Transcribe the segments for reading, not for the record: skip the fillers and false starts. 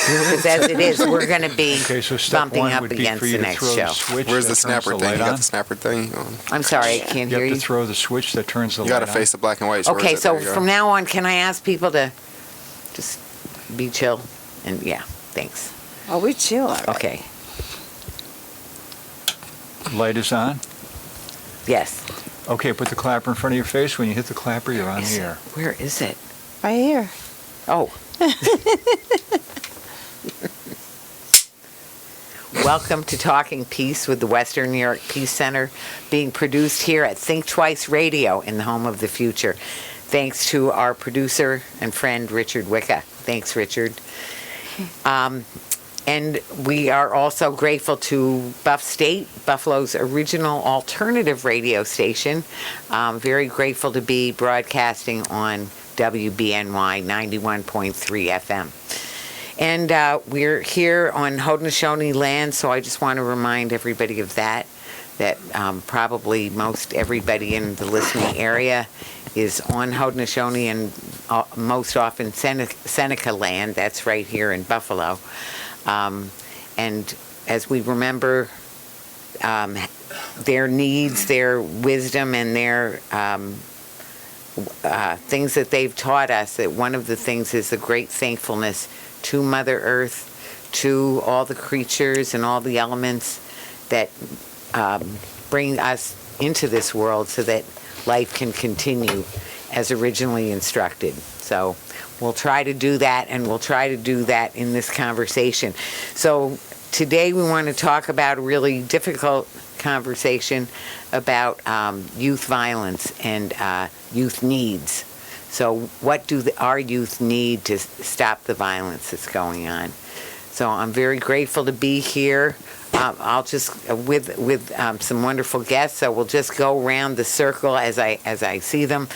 Because as it is, we're going to be Okay, so step bumping one up would be against for you the to next throw show. the switch Where's that the turns snapper the thing? light You got on. the snapper thing on. I'm sorry, I can't You hear have you. to throw the switch that turns the You light got to on. face the black and white. So where Okay, is it? so There you go. from now on, can I ask people to just be chill? And yeah, thanks. Oh, we chill. All right. Okay, Light is on. yes. Okay, put the clapper in front of your face. When you hit the clapper, you're on Is the it- air. Where is it? Right here. Oh. Welcome to Talking Peace with the Western New York Peace Center, being produced here at Think Twice Radio in the home of the future. Thanks to our producer and friend, Richard Wicca. Thanks, Richard. And we are also grateful to Buff State, Buffalo's original alternative radio station. Very grateful to be broadcasting on WBNY 91.3 FM. And we're here on Haudenosaunee land, so I just want to remind everybody of that probably most everybody in the listening area is on Haudenosaunee and most often Seneca land. That's right here in Buffalo. And as we remember their needs, their wisdom, and their things that they've taught us, that one of the things is the great thankfulness to Mother Earth, to all the creatures and all the elements that bring us into this world so that life can continue as originally instructed. So we'll try to do that, and we'll try to do that in this conversation. So today we want to talk about a really difficult conversation about youth violence and youth needs. So what do our youth need to stop the violence that's going on? So I'm very grateful to be here. I'll just with some wonderful guests. So we'll just go around the circle as I see them.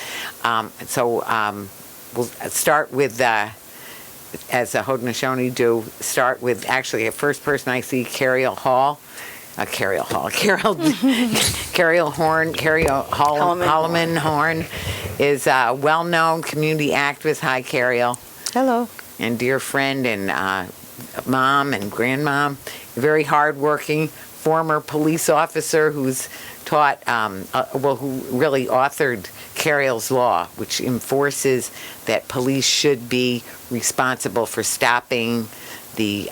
We'll start with, as the Haudenosaunee do, start with actually the first person I see, Carriel Horne, Holman Horne is a well-known community activist. Hi, Carriel. Hello. And dear friend and mom and grandmom, very hardworking former police officer who's taught, who really authored Cariol's Law, which enforces that police should be responsible for stopping the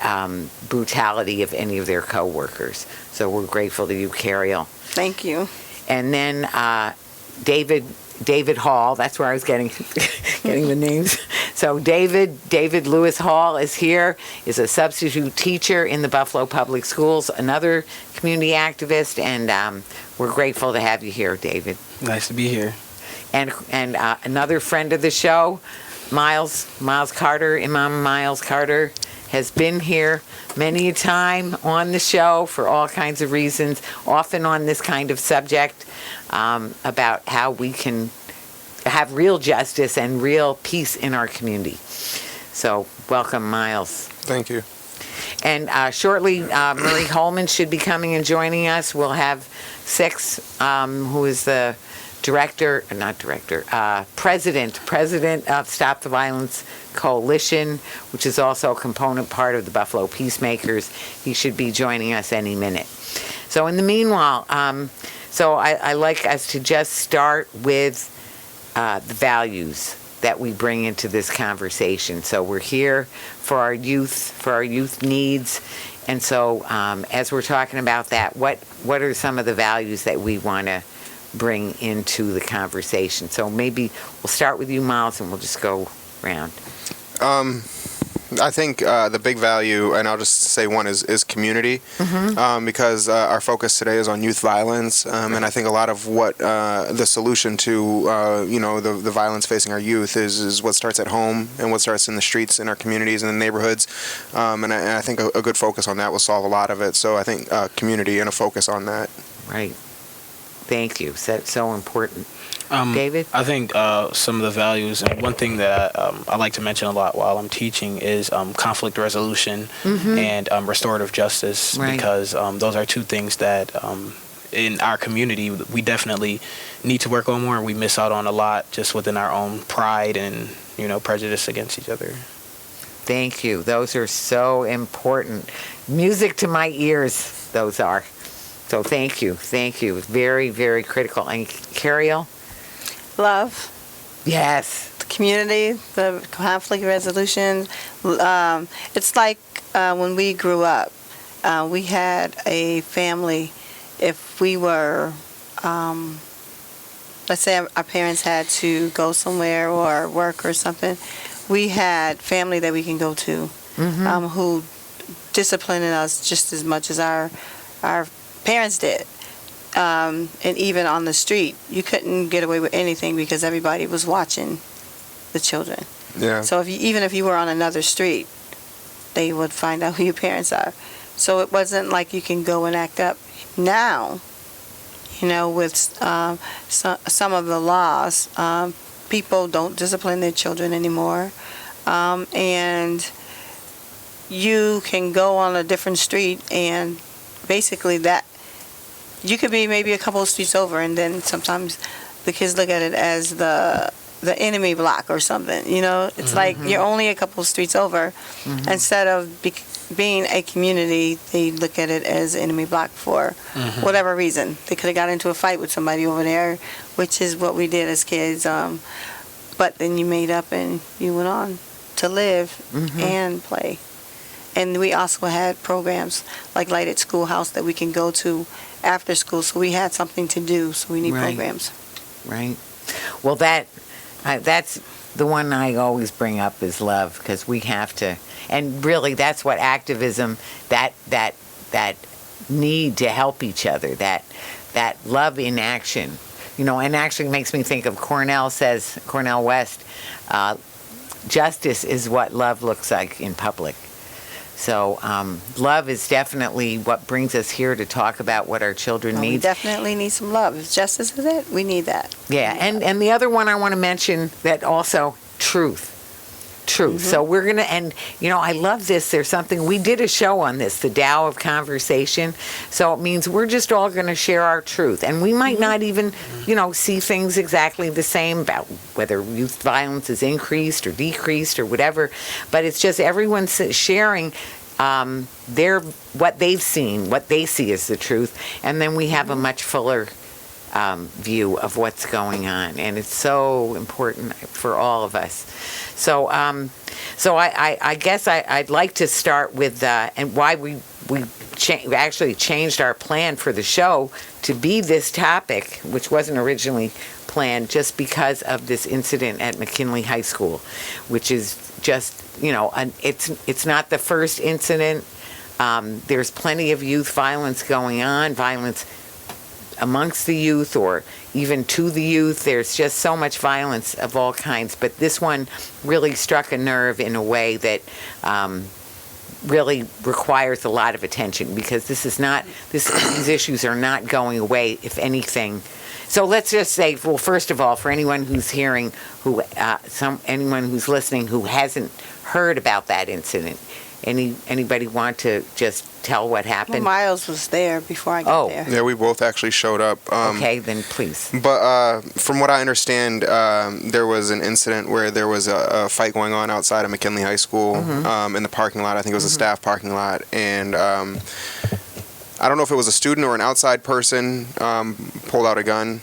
brutality of any of their co-workers. So we're grateful to you, Carriel. Thank you. And then David Hall, that's where I was getting the names. So David Lewis Hall is here, is a substitute teacher in the Buffalo Public Schools, another community activist, and we're grateful to have you here, David. Nice to be here. And another friend of the show, Myles Carter, Imam Myles Carter, has been here many a time on the show for all kinds of reasons, often on this kind of subject, about how we can have real justice and real peace in our community. So welcome, Myles. Thank you. And shortly, Marie Holman should be coming and joining us. We'll have Six, who is the president of Stop the Violence Coalition, which is also a component part of the Buffalo Peacemakers. He should be joining us any minute. So in the meanwhile, I like us to just start with the values that we bring into this conversation. So we're here for our youth needs. And so as we're talking about that, what are some of the values that we want to bring into the conversation? So maybe we'll start with you, Myles, and we'll just go around. I think the big value, and I'll just say one, is community, because our focus today is on youth violence, and I think a lot of what the solution to the violence facing our youth is what starts at home and what starts in the streets, in our communities, and the neighborhoods, and I think a good focus on that will solve a lot of it. So I think community and a focus on that. Right. Thank you. That's so important. David? I think some of the values, and one thing that I like to mention a lot while I'm teaching is conflict resolution and restorative justice, Right. because those are two things that in our community we definitely need to work on more, and we miss out on a lot just within our own pride and prejudice against each other. Thank you. Those are so important. Music to my ears, those are. So thank you. Thank you. Very, very critical. And Cariel? Love, Yes. the community, the conflict resolution. It's like when we grew up, we had a family. If we were, let's say our parents had to go somewhere or work or something, we had family that we can go to who disciplined us just as much as our parents did. And even on the street, you couldn't get away with anything because everybody was watching the children. Yeah. So even if you were on another street, they would find out who your parents are. So it wasn't like you can go and act up. Now, with some of the laws, people don't discipline their children anymore. And you can go on a different street and basically that you could be maybe a couple of streets over, and then sometimes the kids look at it as the enemy block or something. It's like you're only a couple of streets over. Instead of being a community, they look at it as enemy block for whatever reason. They could have got into a fight with somebody over there, which is what we did as kids. But then you made up and you went on to live and play. And we also had programs like Lighted Schoolhouse that we can go to after school. So we had something to do. So we need programs. Right. Well, that's the one I always bring up is love, because we have to. And really, that's what activism, that need to help each other, that love in action, and actually makes me think of Cornell West, justice is what love looks like in public. So love is definitely what brings us here to talk about what our children need. We definitely need some love. If justice is it, we need that. Yeah, and the other one I want to mention that also, truth. So we're going to, and I love this. There's something, we did a show on this, the Tao of Conversation. So it means we're just all going to share our truth. And we might not even, see things exactly the same about whether youth violence is increased or decreased or whatever. But it's just everyone's sharing what they've seen, what they see as the truth. And then we have a much fuller view of what's going on, and it's so important for all of us. So, I guess I'd like to start with and why we actually changed our plan for the show to be this topic, which wasn't originally planned, just because of this incident at McKinley High School, which is just it's not the first incident. There's plenty of youth violence going on, violence amongst the youth or even to the youth. There's just so much violence of all kinds, but this one really struck a nerve in a way that really requires a lot of attention, because these issues are not going away, if anything. So let's just say, well, first of all, for anyone who's hearing, anyone who's listening who hasn't heard about that incident, anybody want to just tell what happened? Well, Myles was there before I got there. Yeah, we both actually showed up. Okay, then please. But from what I understand, there was an incident where there was a fight going on outside of McKinley High School in the parking lot. I think it was a staff parking lot. And I don't know if it was a student or an outside person pulled out a gun.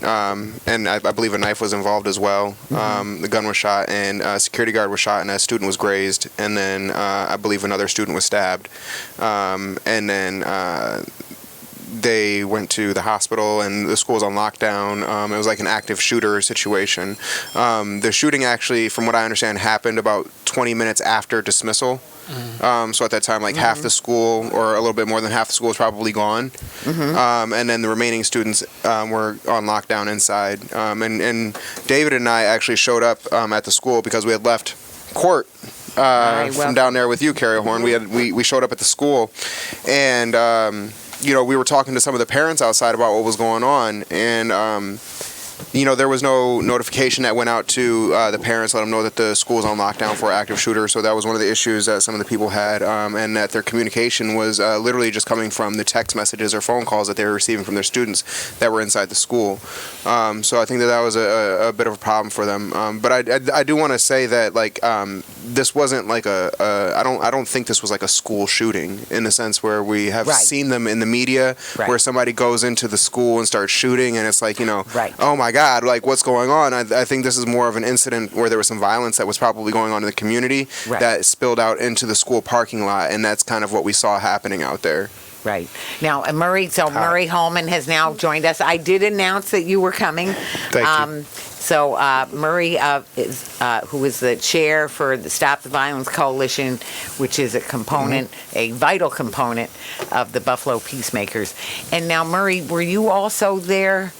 And I believe a knife was involved as well. The gun was shot, and a security guard was shot, and a student was grazed. And then I believe another student was stabbed. And then they went to the hospital, and the school was on lockdown. It was like an active shooter situation. The shooting actually, from what I understand, happened about 20 minutes after dismissal. So at that time, like half the school, or a little bit more than half the school, was probably gone. And then the remaining students were on lockdown inside. And David and I actually showed up at the school because we had left court from down there with you, Carriel Horne. We showed up at the school, and we were talking to some of the parents outside about what was going on, and there was no notification that went out to the parents, let them know that the school is on lockdown for active shooter. So that was one of the issues that some of the people had, and that their communication was literally just coming from the text messages or phone calls that they were receiving from their students that were inside the school. So I think that was a bit of a problem for them. But I do want to say that this wasn't like I don't think this was like a school shooting in the sense where we have seen them in the media where somebody goes into the school and starts shooting, and it's like, oh my God, like what's going on? I think this is more of an incident where there was some violence that was probably going on in the community that spilled out into the school parking lot, and that's kind of what we saw happening out there. Right. Now, Murray Holman has now joined us. I did announce that you were coming. Thank you. So Murray who is the chair for the Stop the Violence Coalition, which is a component, a vital component of the Buffalo Peacemakers. And now, Murray, were you also there?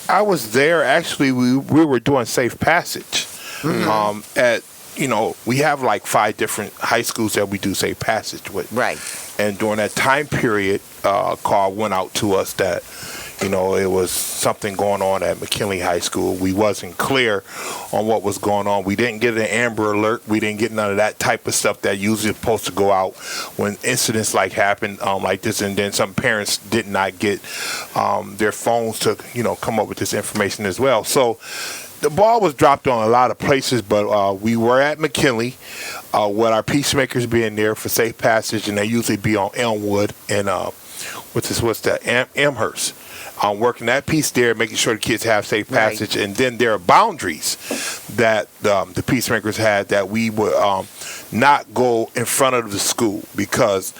I was there. Actually, we were doing safe passage. We have like 5 different high schools that we do safe passage with. Right. And during that time period, a call went out to us that, it was something going on at McKinley High School. We wasn't clear on what was going on. We didn't get an Amber Alert. We didn't get none of that type of stuff that usually is supposed to go out when incidents happen like this. And then some parents did not get their phones to, come up with this information as well. So the ball was dropped on a lot of places, but we were at McKinley with our peacemakers being there for safe passage, and they usually be on Elmwood and Amherst. Working that piece there, making sure the kids have safe passage. And then there are boundaries that the peacemakers had that we would not go in front of the school because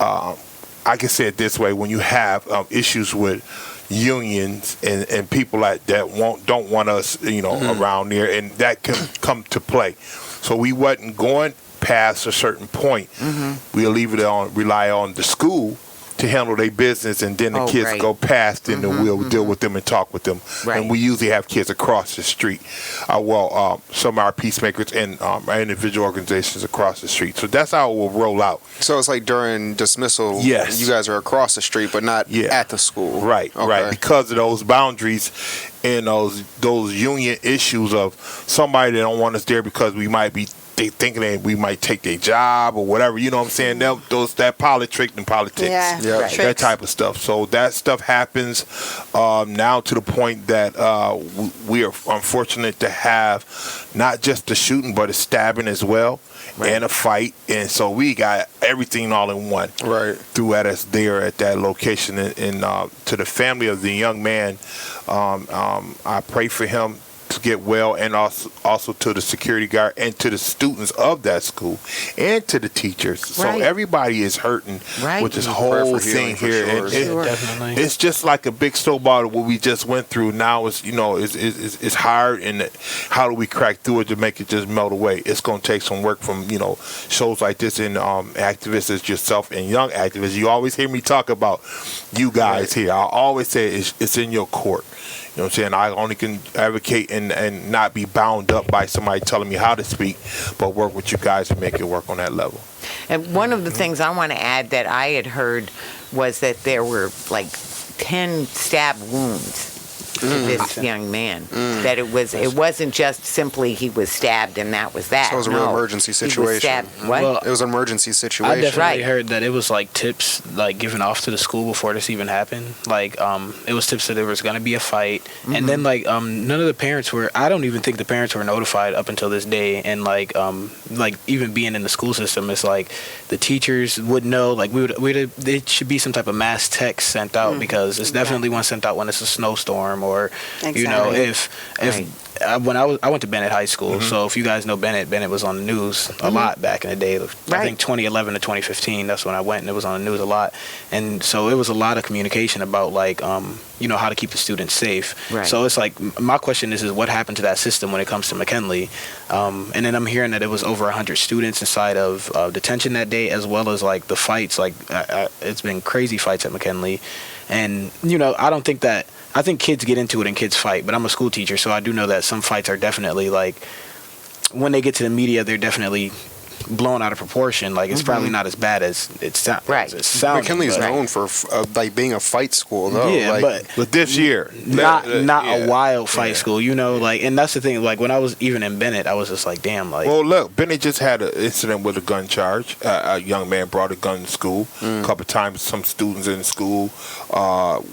I can say it this way, when you have issues with unions and people that don't want us around there, and that can come to play. So we wasn't going past a certain point. We'll rely on the school to handle their business, and then the kids go past, and then we'll deal with them and talk with them. And we usually have kids across the street. Some of our peacemakers and our individual organizations across the street. So that's how it will roll out. So it's like during dismissal, yes, you guys are across the street, but not at the school. Right, right. Because of those boundaries and those union issues of somebody that don't want us there because we might be thinking that we might take their job or whatever, you know what I'm saying? That politics and politics, that type of stuff. So that stuff happens now to the point that we are unfortunate to have not just the shooting, but a stabbing as well, and a fight. And so we got everything all in one. Right. Threw at us there at that location. And to the family of the young man, I pray for him to get well, and also to the security guard and to the students of that school and to the teachers. So everybody is hurting with this whole thing here. Sure. Definitely. It's just like a big snowball what we just went through. Now it's hard, and how do we crack through it to make it just melt away? It's going to take some work from shows like this and activists as yourself and young activists. You always hear me talk about you guys here. I always say it's in your court. You know what I'm saying? I only can advocate and not be bound up by somebody telling me how to speak, but work with you guys and make it work on that level. And one of the things I want to add that I had heard was that there were like 10 stab wounds to this young man. That it wasn't just simply he was stabbed and that was that. So it was a real emergency situation. He was stabbed. What? Well, it was an emergency situation. I definitely heard that it was like tips given off to the school before this even happened. It was tips that there was going to be a fight, and then none of the parents were. I don't even think the parents were notified up until this day. And even being in the school system, it's like the teachers would know. It should be some type of mass text sent out because it's definitely one sent out when it's a snowstorm or when I went to Bennett High School, so if you guys know Bennett was on the news a lot back in the day. I think 2011 to 2015, that's when I went, and it was on the news a lot. And so it was a lot of communication about how to keep the students safe. Right. So it's like my question is what happened to that system when it comes to McKinley? And then I'm hearing that it was over 100 students inside of detention that day, as well as the fights. It's been crazy fights at McKinley, and I think kids get into it and kids fight, but I'm a school teacher, so I do know that some fights are definitely when they get to the media, they're definitely blown out of proportion. Like, it's probably not as bad as it sounds. Right. McKinley is known for like being a fight school, though. Yeah, like, But this year, not yeah. a wild fight school, you know. Like, and that's the thing. Like, when I was even in Bennett, I was just like, damn. Like, Well, look, Bennett just had an incident with a gun charge. A young man brought a gun to school. A couple of times, some students in the school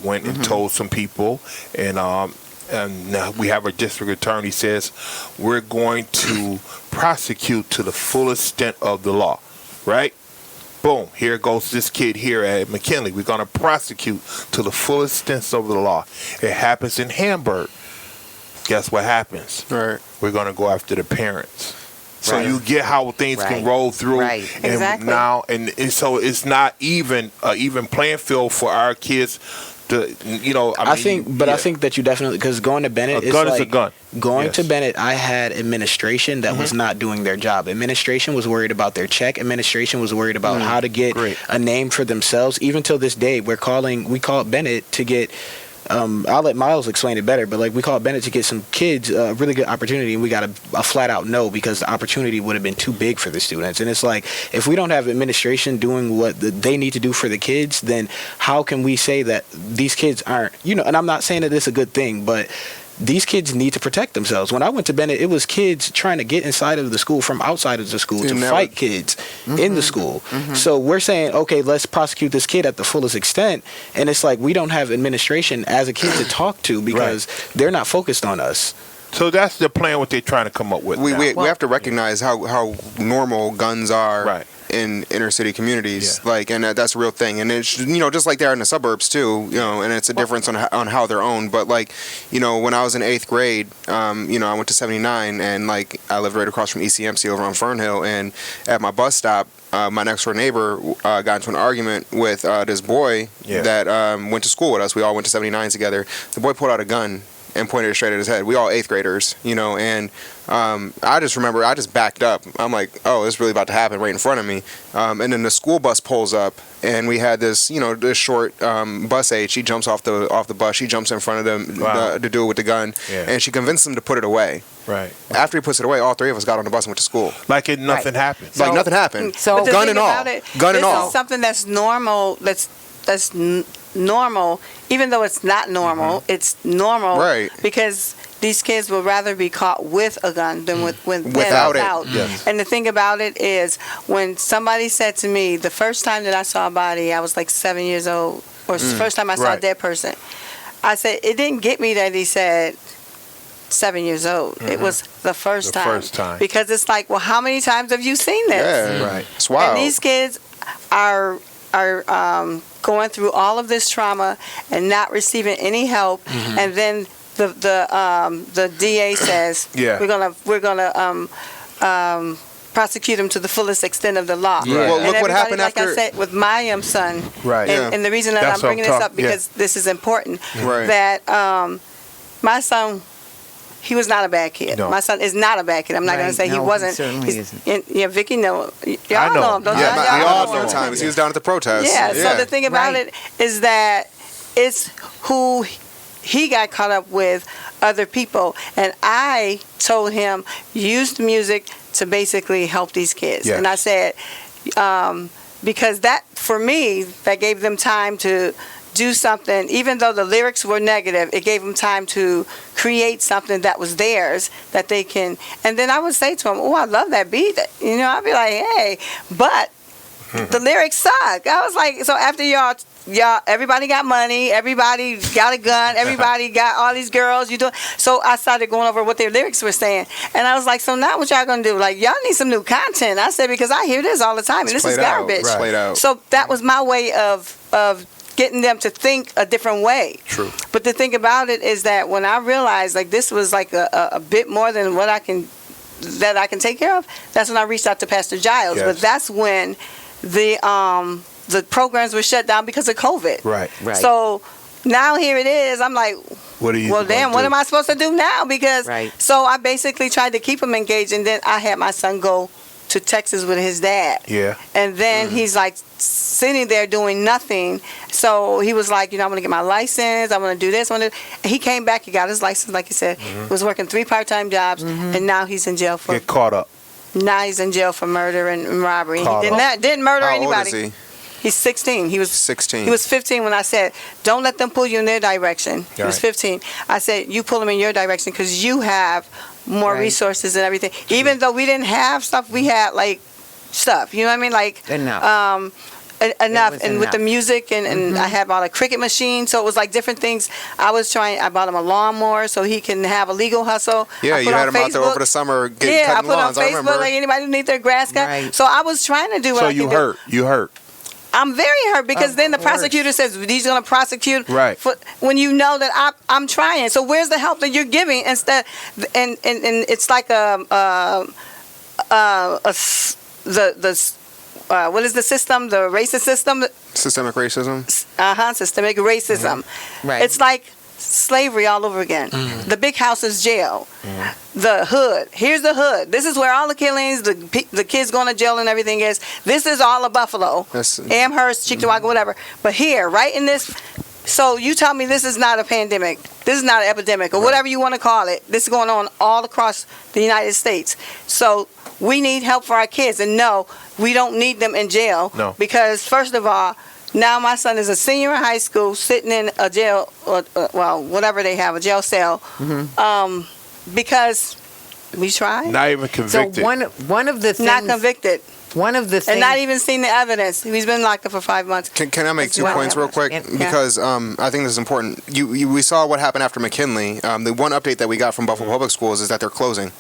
went and told some people, and now we have a district attorney says we're going to prosecute to the fullest extent of the law, right? Boom, here goes this kid here at McKinley. We're going to prosecute to the fullest extent of the law. It happens in Hamburg. Guess what happens? right. We're going to go after the parents. So Right. you get how things can Right. roll through. Right. And Exactly. now, and so it's not even playing field for our kids to, you know. I think that you definitely, because going to Bennett, A gun it's is a like gun. Going Yes. to Bennett, I had administration that was not doing their job. Administration was worried about their check. Administration was worried about how to get Great. a name for themselves. Even till this day, we call Bennett to get. I'll let Myles explain it better, but like, we called Bennett to get some kids a really good opportunity, and we got a flat out no, because the opportunity would have been too big for the students. And it's like, if we don't have administration doing what they need to do for the kids, then how can we say that these kids aren't, you know? And I'm not saying that it's a good thing, but these kids need to protect themselves. When I went to Bennett, it was kids trying to get inside of the school from outside of the school to fight kids in the school. So we're saying, okay, let's prosecute this kid at the fullest extent. And it's like, we don't have administration as a kid to talk to because they're not focused on us. So that's the plan, what they're trying to come up with. We now. have to recognize how normal guns are Right. in inner city communities, Yeah. like, and that's a real thing. And it's, you know, just like they are in the suburbs too, you know, and it's a difference on how they're owned. But like, you know, when I was in 8th grade, you know, I went to 79, and like, I lived right across from ECMC over on Fernhill, and at my bus stop, my next door neighbor got into an argument with this boy that went to school with us. We all went to 79 together. The boy pulled out a gun and pointed it straight at his head. We all 8th graders, you know, and I just remember I just backed up. I'm like, oh, this is really about to happen right in front of me. And then the school bus pulls up, and we had this, you know, this short bus aide. She jumps off the bus. She jumps in front of them to do it with the gun, and she convinced them to put it away. Right. After he puts it away, all three of us got on the bus and went to school. Like nothing happened. Like nothing happened. So- But the gun thing and all. about it, Gun and this all. is something that's normal. Normal, even though it's not normal. It's normal, Right. Because these kids would rather be caught with a gun than Without it. without. Yes. And the thing about it is, when somebody said to me, the first time that I saw a body, I was like 7 years old, or the first time I saw a Right. dead person, I said, it didn't get me that he said 7 years old. It was the first The time. first time. Because it's like, well, how many times have you seen this? Yeah. Right. It's wild. And these kids are going through all of this trauma and not receiving any help, and then the DA says Yeah. we're gonna prosecute them to the fullest extent of the law. Yeah. Well, And look what everybody, happened like after. I said, with my son, Right. Yeah. and the reason that That's I'm bringing what I'm this up talking- because this is important, Right. that my son. He was not a bad kid. No. My son is not a bad kid. I'm not going Right. to say he No, he wasn't. certainly He's- isn't. Yeah, Vicky know. Y'all I know. know him, don't Yeah, y'all? we Y'all all know know him. times. He was down at the protest. Yeah, so the thing about Right. it is that it's who he got caught up with, other people. And I told him, use the music to basically help these kids. Yes. And I said, because that, for me, that gave them time to do something, even though the lyrics were negative, it gave them time to create something that was theirs that they can. And then I would say to them, oh, I love that beat. You know, I'd be like, hey, but the lyrics suck. I was like, so after y'all, everybody got money, everybody got a gun, everybody got all these girls. So I started going over what their lyrics were saying, and I was like, so now what y'all gonna do? Like, y'all need some new content. I said, because I hear this all the time, and this is Played out. garbage. Right. Played out. So that was my way of getting them to think a different way. True. But the thing about it is that when I realized like this was like a bit more than what I can take care of, that's when I reached out to Pastor Giles. Yes. But that's when the programs were shut down because of COVID. Right. Right. So now here it is. I'm like, What are you? well, gonna damn, do? what am I supposed to do now? Because Right. so I basically tried to keep him engaged, and then I had my son go to Texas with his dad. Yeah. And then he's like sitting there doing nothing. So he was like, I'm going to get my license. I'm going to do this. He came back. He got his license, like you said. Was working 3 part-time jobs, and now he's in jail for Get caught up. Now he's in jail for murder and robbery. Carter. He didn't murder How old anybody. is he? He's 16. He was 16. He was 15 when I said, don't let them pull you in their direction. He was Right. 15. I said, you pull them in your direction because you have more Right. resources and everything. Even though we didn't have stuff, we had like stuff. You know what I mean? Like Enough. enough. was And with the enough. music and I had bought a cricket machine, so it was like different things. I bought him a lawnmower so he can have a legal hustle. Yeah, I you put had on him out there Facebook- over the summer Yeah, I cutting put on lawns. I Facebook remember. like anybody who needs their grass cut. Right. So I was trying to do what So I you could do. hurt. You hurt. I'm very hurt because Of then the course. prosecutor says he's going to prosecute. Right. When you know that I'm trying. So where's the help that you're giving instead? And it's like what is the system? The racist system. Systemic racism. Systemic racism. Right. It's like slavery all over again. The big house is jail. The hood. Here's the hood. This is where all the killings, the kids going to jail and everything is. This is all of Buffalo. That's- Amherst, Cheektowaga, whatever. But here, right in this. So you tell me this is not a pandemic. This is not an epidemic or whatever you want to call it. This is going on all across the United States. So we need help for our kids. And no, we don't need them in jail. No. Because first of all, now my son is a senior in high school, sitting in a jail, well, whatever they have, a jail cell, because we tried. Not even So convicted. one of the things. Not convicted, One of the things. and not even seen the evidence. He's been locked up for 5 months. Can I make That's two what points real quick? Yeah. Because I think this is important. We saw what happened after McKinley. The one update that we got from Buffalo Public Schools is that they're closing.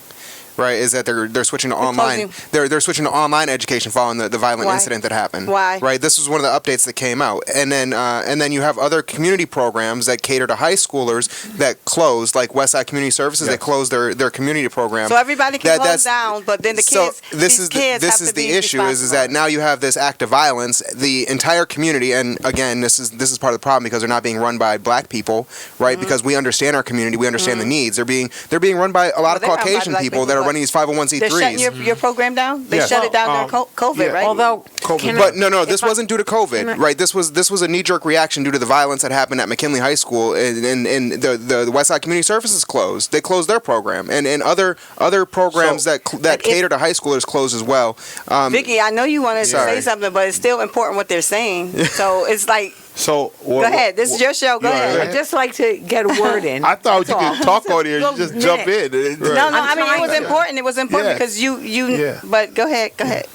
Right, is that they're switching to online. closing. They're switching to online education following the violent Why? incident that happened. Why? Right, this was one of the updates that came out, and then you have other community programs that cater to high schoolers that closed, like Westside Community Services. Yes. They closed their community program. So everybody can close down, but then the kids. This these is kids this have is to be the issue is that responsible. now you have this act of violence. The entire community, and again, this is part of the problem because they're not being run by black people, right? Mm-hmm. Because we understand our community, we understand the needs. They're being run by a lot of they're run by Caucasian black people people, that are but running these 501c3s. They're shutting your program down. They Yeah. shut it down Well, during COVID, yeah. right? Although, COVID. can I- But no, this if I- wasn't due to COVID, right? This was a knee-jerk reaction due to the violence that happened at McKinley High School, and the Westside Community Services closed. They closed their program, and other programs So- that But cater to high schoolers closed as well. Vicky, I know you wanted to Sorry. say something, but it's still important what they're saying. So it's like, So go ahead. This is your show. Go ahead. I'd just like to get a word in. I thought you That's all. could talk on here and Just just a jump minute. in. No, I mean, it trying was to. important. It was important Yeah. because you. Yeah. But go ahead. Go ahead.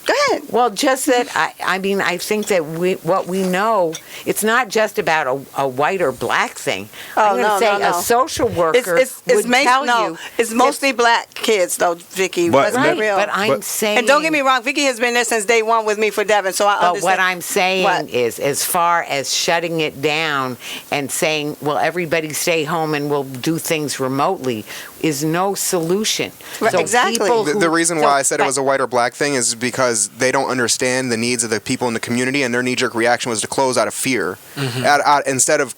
Go ahead. Well, just that I mean, I think that what we know, it's not just about a white or black thing. Oh, I'm going no, to say no, no. a social worker It's would tell you. It's mostly black kids though, Vicky. But- Let's Right, be real. but I'm But- saying. And don't get me wrong, Vicky has been there since day one with me for Devin, so I But understand. what I'm saying What? is, as far as shutting it down and saying, well, everybody stay home and we'll do things remotely, is no solution. Right, exactly. people The who- reason so- why I said it but- was a white or black thing is because they don't understand the needs of the people in the community, and their knee-jerk reaction was to close out of fear, instead of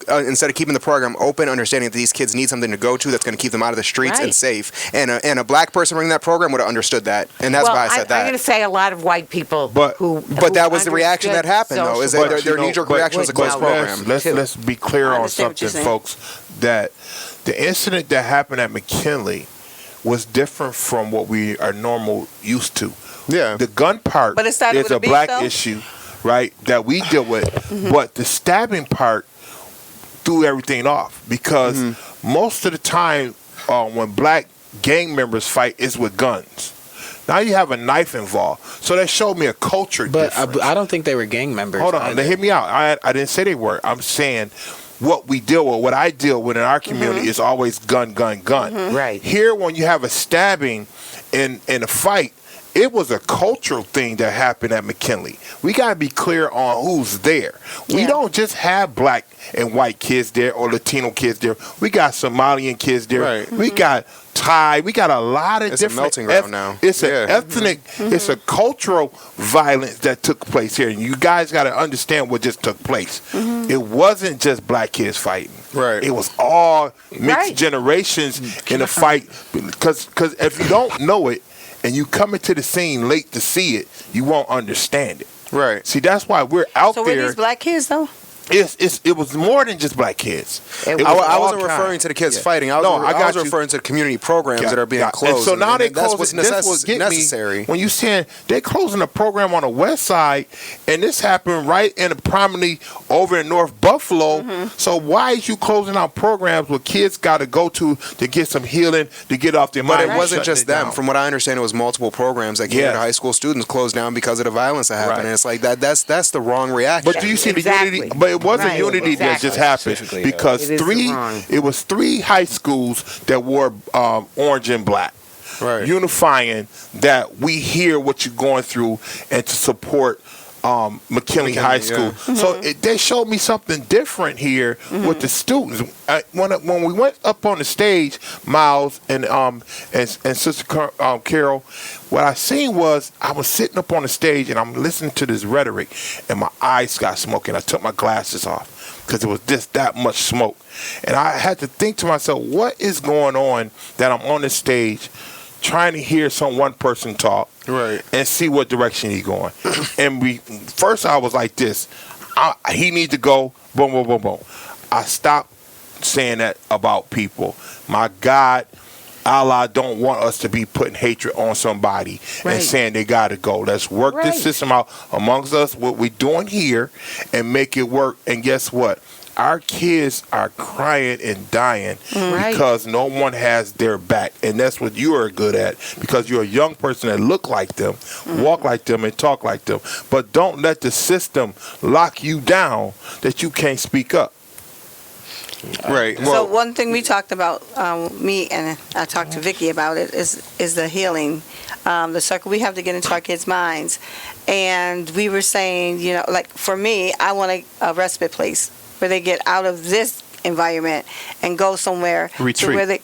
keeping the program open, understanding that these kids need something to go to that's going to keep them out of the streets and Right. safe. And a black person running that program would have understood that, and that's well, why I said I'm that. going to say a lot of white people But- who. But that was the reaction that happened, though, is that social their work knee-jerk but- reaction was to but close the program. Let's be clear I on understand what you're something, saying. folks. That the incident that happened at McKinley was different from what we are normal used to. Yeah. The gun part But it started is with a a beef, black though? issue, right? That we deal with. But the stabbing part threw everything off because most of the time when black gang members fight is with guns. Now you have a knife involved, so that showed me a culture But difference. I don't think they were gang members. Hold on, either. hear me out. I didn't say they were. I'm saying what we deal with, what I deal with in our community is always gun, gun, gun. Right. Here, when you have a stabbing in a fight, it was a cultural thing that happened at McKinley. We got to be clear on who's there. We Yeah. don't just have black and white kids there or Latino kids there. We got Somalian kids there. Right. We got Thai. We got a lot of It's a different. melting ground now. It's an Yeah. ethnic. It's a cultural violence that took place here, and you guys got to understand what just took place. It wasn't just black kids fighting. Right. It was all mixed Right. generations in a fight. Because if you don't know it and you come into the scene late to see it, you won't understand it. Right. See, that's why we're out So were there. these black kids though? it was more than just black kids. It was I all wasn't kinds. referring to the kids Yeah. fighting. I was referring to the community programs that are being closed. And so now they that's close. what's That's what get necessary. me when you saying they're closing a program on the west side, and this happened right in prominently over in North Buffalo. So why is you closing out programs where kids got to go to get some healing to get off their But mind? it wasn't Shutting just it them. down. From what I understand, it was multiple programs that came to high school students closed down because of the violence that happened. Right. And it's like that's the wrong reaction. But do you see Exactly. the unity? But it wasn't Right, unity that exactly. just happened Specifically, because It is wrong. it was 3 high schools that wore orange and black, Right. unifying that we hear what you're going through and to support McKinley High School. yeah. So they showed me something different here with the students. When we went up on the stage, Myles and Sister Carol, what I seen was I was sitting up on the stage and I'm listening to this rhetoric, and my eyes got smoking. I took my glasses off because it was just that much smoke, and I had to think to myself, what is going on that I'm on the stage trying to hear one person talk, Right. and see what direction he's going. And first I was like this, he needs to go, boom, boom, boom, boom. I stopped saying that about people. My God, Allah don't want us to be putting hatred on somebody Right. and saying they got to go. Let's work Right. this system out amongst us, what we're doing here, and make it work. And guess what? Our kids are crying and dying Right. because no one has their back. And that's what you are good at, because you're a young person that look like them, walk like them, and talk like them. But don't let the system lock you down that you can't speak up. Right. So Well, one thing we talked about, me and I talked to Vicki about it, is the healing, the circle. We have to get into our kids' minds, and we were saying, like for me, I want a respite place where they get out of this environment and go somewhere to Retreat. where they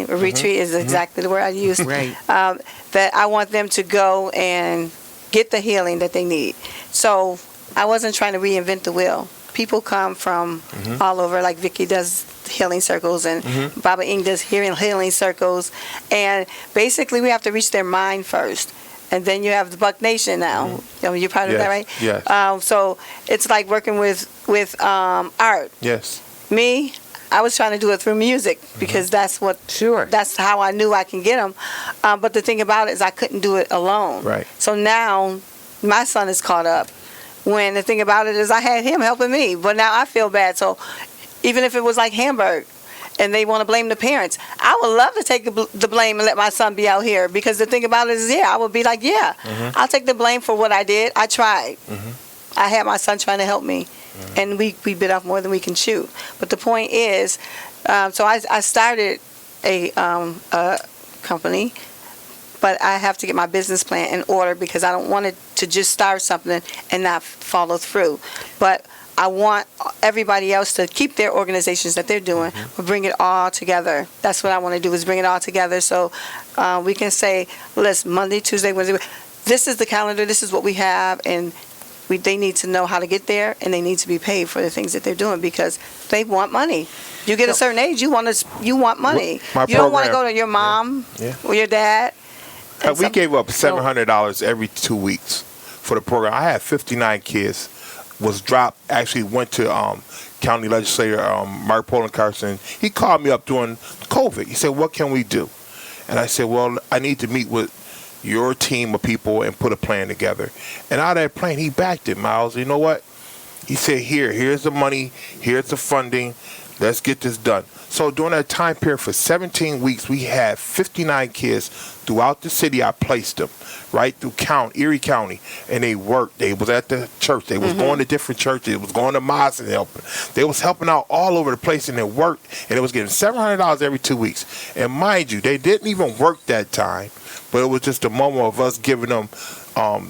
retreat is exactly the word I used. Right. That I want them to go and get the healing that they need. So I wasn't trying to reinvent the wheel. People come from all over, like Vicki does healing circles, and Baba Ing does healing circles. And basically, we have to reach their mind first. And then you have the Buck Nation now. You're part of that, right? Yes. So it's like working with art. Yes. Me, I was trying to do it through music because that's how I knew I can get them. But the thing about it is I couldn't do it alone. Right. So now my son is caught up. When the thing about it is I had him helping me, but now I feel bad. So even if it was like Hamburg and they want to blame the parents, I would love to take the blame and let my son be out here, because the thing about it is, I would be like, I'll take the blame for what I did. I tried. I had my son trying to help me, and we bit off more than we can chew. But the point is, so I started a company, but I have to get my business plan in order because I don't want it to just start something and not follow through. But I want everybody else to keep their organizations that they're doing, but bring it all together. That's what I want to do, is bring it all together so we can say, listen, Monday, Tuesday, Wednesday, this is the calendar, this is what we have, and they need to know how to get there, and they need to be paid for the things that they're doing because they want money. You get a certain age, you want money. My You don't want to program- go to your mom Yeah. or your dad. And We some- gave up $700 every 2 weeks for the program. I had 59 kids. Was dropped. Actually went to county legislator Mark Carson. He called me up during COVID. He said, "What can we do?" And I said, "Well, I need to meet with your team of people and put a plan together." And out of that plan, he backed it, Myles. You know what? He said, here's the money, here's the funding. Let's get this done. So during that time period for 17 weeks, we had 59 kids throughout the city. I placed them right through Erie County, and they worked. They was at the church. They was going to different churches. They was going to mosques and helping. They was helping out all over the place, and it worked. And it was getting $700 every 2 weeks. And mind you, they didn't even work that time, but it was just a moment of us giving them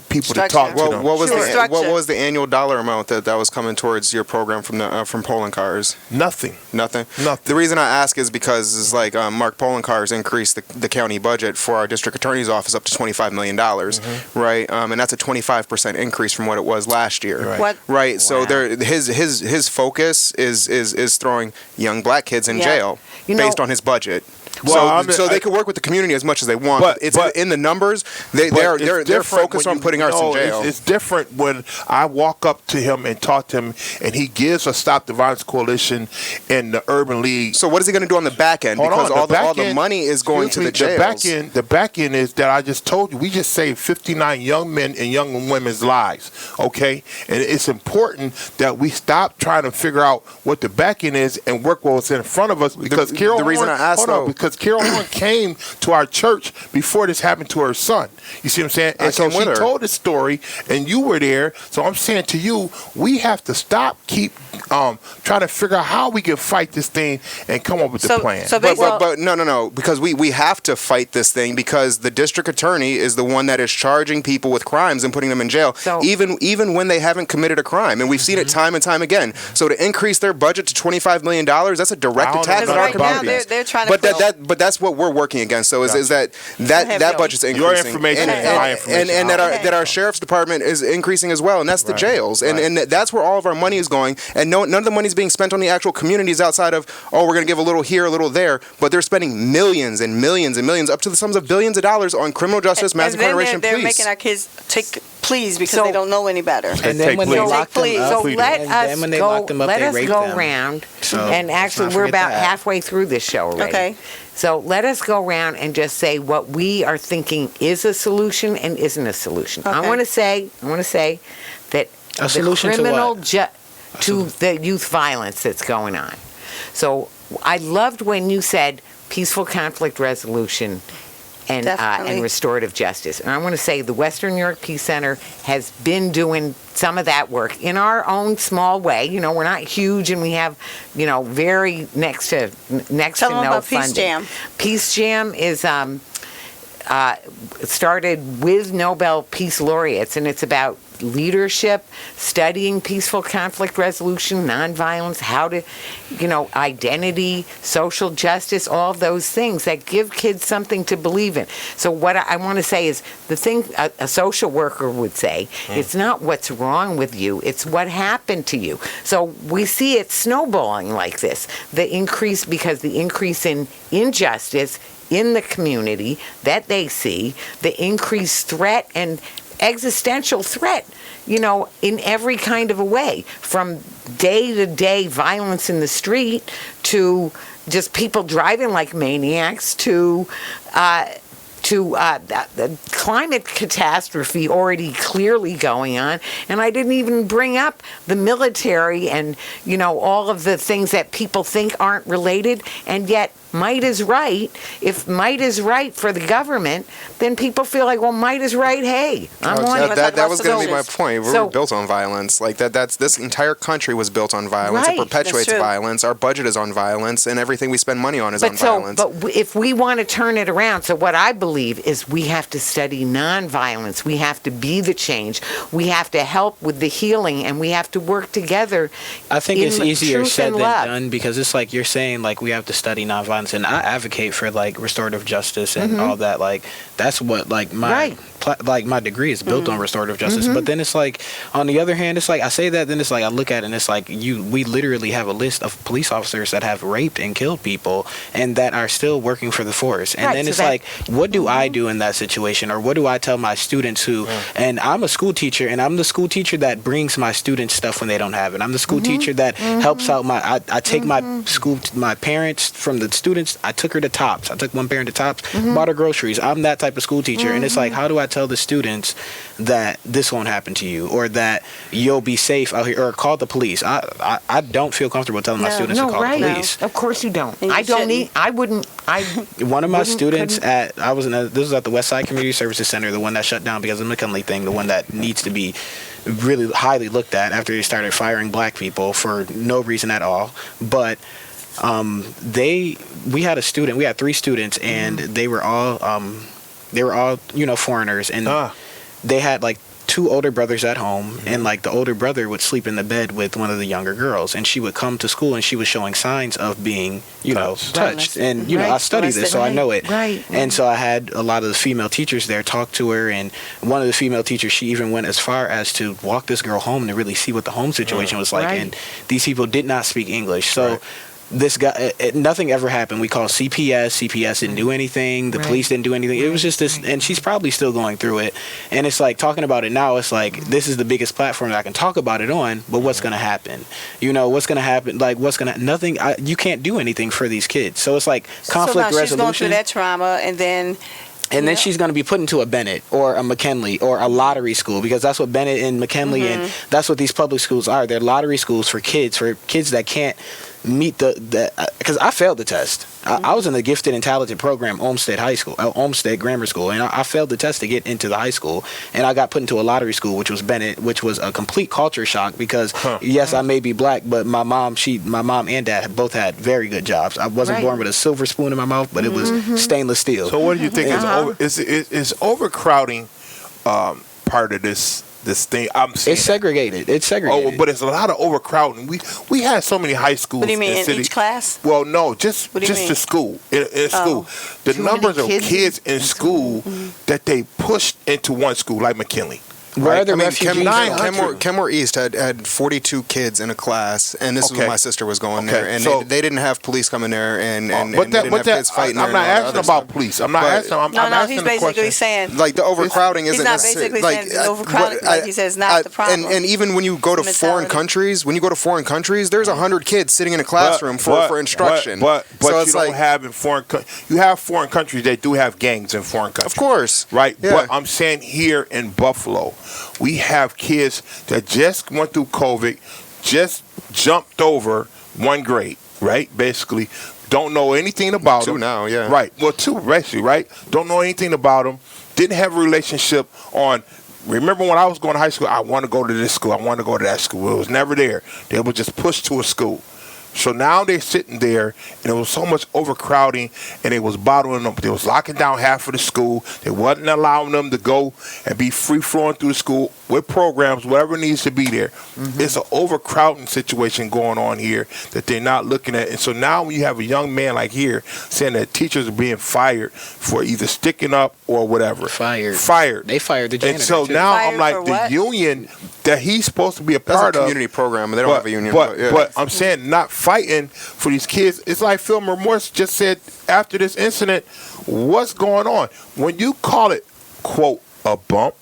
people to talk to them. What was Sure. what was the annual dollar amount that was coming towards your program from polling cars? Nothing. Nothing. Nothing. The reason I ask is because it's like Mark Poloncarz increased the county budget for our district attorney's office up to $25 million, right? And that's a 25% increase from what it was last year. Right. What? Right. So Wow. his focus is throwing young black kids in Yeah. jail You know- based on his budget. So they could work with the community as much as they want. But it's in the numbers. They're focused on putting us in jail. It's different when I walk up to him and talk to him, and he gives a Stop the Violence Coalition and the Urban League. So what is he going to do on the back end? Because all the money is going to the jails. The back end is that I just told you. We just saved 59 young men and young women's lives. Okay, and it's important that we stop trying to figure out what the back end is and work with what's in front of us. Because Carriel Horne, because Carriel Horne came to our church before this happened to her son. You see what I'm saying? And so she told the story, and you were there. So I'm saying to you, we have to keep trying to figure out how we can fight this thing and come up with the plan. But no, because we have to fight this thing because the district attorney is the one that is charging people with crimes and putting them in jail, even when they haven't committed a crime. And we've seen it time and time again. So to increase their budget to $25 million, that's a direct attack on our community. They're trying to but that's what we're working against. So is that budget's increasing. Your information and my information. And that our sheriff's department is increasing as well, and that's the jails. And that's where all of our money is going. And none of the money is being spent on the actual communities outside of, we're going to give a little here, a little there. But they're spending millions and millions and millions, up to the sums of billions of dollars on criminal justice, mass incarceration, they're making our kids take pleas because they don't know any better. And then when they lock them up, let us go around. And actually, we're about halfway through this show already. Okay. So let us go around and just say what we are thinking is a solution and isn't a solution. Okay. I want to say that a solution the criminal to the youth violence that's going on. So I loved when you said peaceful conflict resolution and restorative justice. And I want to say the Western New York Peace Center has been doing some of that work in our own small way. You know, we're not huge, and we have, very next to no funding. Peace Jam. Peace Jam is started with Nobel Peace Laureates, and it's about leadership, studying peaceful conflict resolution, nonviolence, how to, identity, social justice, all of those things that give kids something to believe in. So what I want to say is the thing a social worker would say, it's not what's wrong with you, it's what happened to you. So we see it snowballing like this. The increase in injustice in the community that they see, the increased threat and existential threat, in every kind of a way, from day-to-day violence in the street to just people driving like maniacs to the climate catastrophe already clearly going on. And I didn't even bring up the military and, all of the things that people think aren't related, and yet might is right. If might is right for the government, then people feel like, well, might is right. Hey, I'm on. That was going to be my point. We were built on violence. Like that's this entire country was built on violence. It perpetuates violence. Our budget is on violence, and everything we spend money on is on violence. But if we want to turn it around, so what I believe is we have to study nonviolence. We have to be the change. We have to help with the healing, and we have to work together. I think it's easier said than done, because it's like you're saying, like, we have to study nonviolence, and I advocate for like restorative justice and all that. Like that's what like my my degree is built on restorative justice. But then it's like, on the other hand, it's like I say that, then it's like I look at it and it's like we literally have a list of police officers that have raped and killed people and that are still working for the force. And then it's like, what do I do in that situation, or what do I tell my students who? And I'm a school teacher, and I'm the school teacher that brings my students stuff when they don't have it. I'm the school teacher that helps out I take my parents from the students. I took her to Tops. I took one parent to Tops, bought her groceries. I'm that type of school teacher. And it's like, how do I tell the students that this won't happen to you, or that you'll be safe out here, or call the police? I don't feel comfortable telling my students to call the police. Of course you don't. One of my students this was at the West Side Community Services Center, the one that shut down because of the McKinley thing, the one that needs to be really highly looked at after they started firing black people for no reason at all. But we had 3 students, and they were all foreigners, and they had like 2 older brothers at home, and like the older brother would sleep in the bed with one of the younger girls, and she would come to school and she was showing signs of being touched. And I study this, so I know it. And so I had a lot of the female teachers there talk to her, and one of the female teachers, she even went as far as to walk this girl home to really see what the home situation was like. And these people did not speak English, so this guy, nothing ever happened. We called CPS. CPS didn't do anything. The police didn't do anything. It was just this, and she's probably still going through it. And it's like, talking about it now, it's like, this is the biggest platform that I can talk about it on, but what's going to happen? You know, what's going to happen? Like, nothing, you can't do anything for these kids. So it's like conflict resolution. She's going through that trauma, and then... And then she's going to be put into a Bennett or a McKinley or a lottery school, because that's what Bennett and McKinley and that's what these public schools are. They're lottery schools for kids that can't meet because I failed the test. I was in the gifted and talented program, Olmsted Grammar School, and I failed the test to get into the high school, and I got put into a lottery school, which was Bennett, which was a complete culture shock, because yes, I may be black, but my mom and dad both had very good jobs. I wasn't born with a silver spoon in my mouth, but it was stainless steel. So what do you think is overcrowding part of this thing? I'm seeing It's segregated. It's segregated. Oh, but it's a lot of overcrowding. We had so many high schools. What do you mean, in each class? Well, no, just What do you mean? the school. In school, the Too numbers many of kids in school that they pushed into one school, like McKinley. Where are the I mean, refugees? Kenmore East had 42 kids in a class, and this is when my sister was going there, and so- they didn't have police coming there, and they But didn't have kids fighting I'm there. not and all asking that about other police. stuff. I'm not But- asking. I'm No, asking he's the basically question. saying... Like the overcrowding isn't not necessarily basically like saying overcrowding, like he says, not the problem. And even when you go to foreign Mentality. countries, there's 100 kids sitting in a classroom for instruction. But so you it's don't like, have in you have foreign countries that do have gangs in foreign countries. of course, Right, Yeah. but I'm saying here in Buffalo, we have kids that just went through COVID, just jumped over one grade, right? Basically, don't know anything about Two them. now, yeah. Right, well, two, basically, right? Don't know anything about them. Didn't have a relationship on. Remember when I was going to high school, I want to go to this school, I want to go to that school. It was never there. They were just pushed to a school. So now they're sitting there, and it was so much overcrowding, and it was bottling them. They was locking down half of the school. They wasn't allowing them to go and be free-flowing through the school with programs, whatever needs to be there. It's an overcrowding situation going on here that they're not looking at. And so now when you have a young man like here saying that teachers are being fired for either sticking up or whatever. Fired. They fired the janitor, And so too. now Fired I'm like, for the what? union that he's supposed to be a that's part a of. community program, and they don't have a union. yeah. But I'm saying not fighting for these kids. It's like Phil Remorse just said after this incident, what's going on? When you call it, quote, a bump,